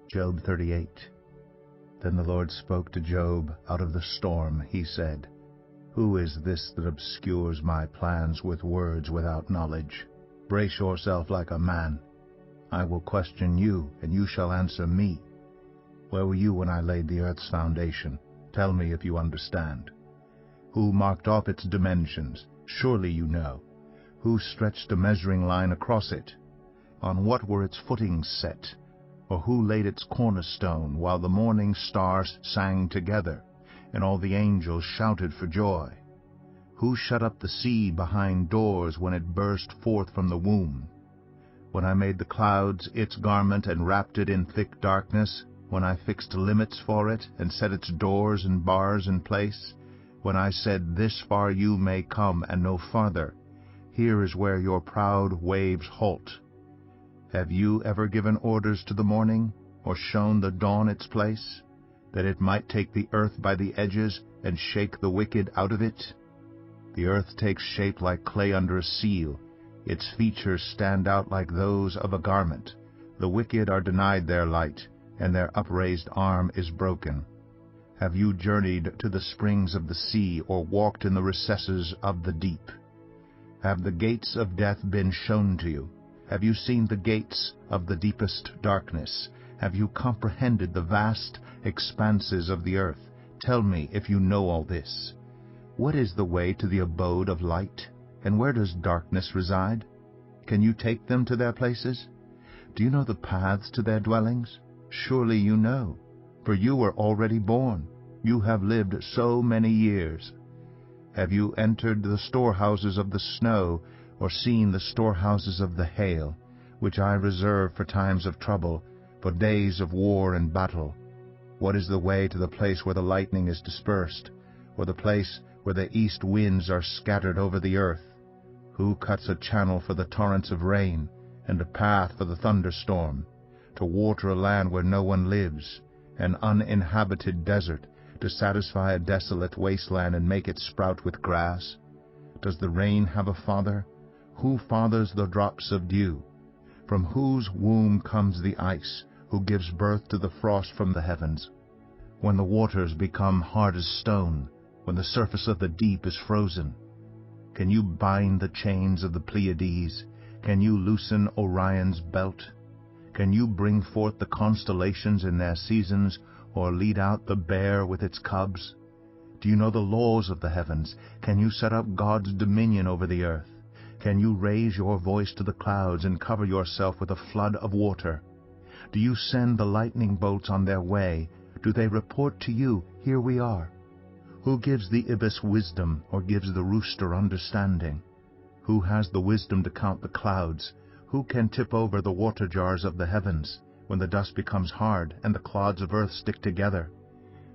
Job 38. Then the Lord spoke to Job out of the storm. He said, Who is this that obscures my plans with words without knowledge? Brace yourself like a man. I will question you, and you shall answer me. Where were you when I laid the earth's foundation? Tell me if you understand. Who marked off its dimensions? Surely you know. Who stretched a measuring line across it? On what were its footings set? Or who laid its cornerstone while the morning stars sang together, and all the angels shouted for joy? Who shut up the sea behind doors when it burst forth from the womb? When I made the clouds its garment and wrapped it in thick darkness, when I fixed limits for it and set its doors and bars in place, when I said, This far you may come and no farther, here is where your proud waves halt. Have you ever given orders to the morning, or shown the dawn its place, that it might take the earth by the edges and shake the wicked out of it? The earth takes shape like clay under a seal. Its features stand out like those of a garment. The wicked are denied their light, and their upraised arm is broken. Have you journeyed to the springs of the sea, or walked in the recesses of the deep? Have the gates of death been shown to you? Have you seen the gates of the deepest darkness? Have you comprehended the vast expanses of the earth? Tell me if you know all this. What is the way to the abode of light? And where does darkness reside? Can you take them to their places? Do you know the paths to their dwellings? Surely you know, for you were already born. You have lived so many years. Have you entered the storehouses of the snow, or seen the storehouses of the hail, which I reserve for times of trouble, for days of war and battle? What is the way to the place where the lightning is dispersed, or the place where the east winds are scattered over the earth? Who cuts a channel for the torrents of rain, and a path for the thunderstorm, to water a land where no one lives, an uninhabited desert, to satisfy a desolate wasteland and make it sprout with grass? Does the rain have a father? Who fathers the drops of dew? From whose womb comes the ice? Who gives birth to the frost from the heavens? When the waters become hard as stone, when the surface of the deep is frozen, can you bind the chains of the Pleiades? Can you loosen Orion's belt? Can you bring forth the constellations in their seasons, or lead out the bear with its cubs? Do you know the laws of the heavens? Can you set up God's dominion over the earth? Can you raise your voice to the clouds and cover yourself with a flood of water? Do you send the lightning bolts on their way? Do they report to you, Here we are? Who gives the ibis wisdom, or gives the rooster understanding? Who has the wisdom to count the clouds? Who can tip over the water jars of the heavens, when the dust becomes hard and the clods of earth stick together?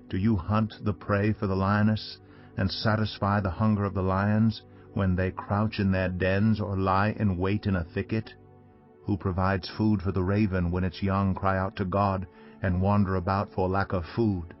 Do you hunt the prey for the lioness, and satisfy the hunger of the lions, when they crouch in their dens or lie in wait in a thicket? Who provides food for the raven when its young cry out to God and wander about for lack of food?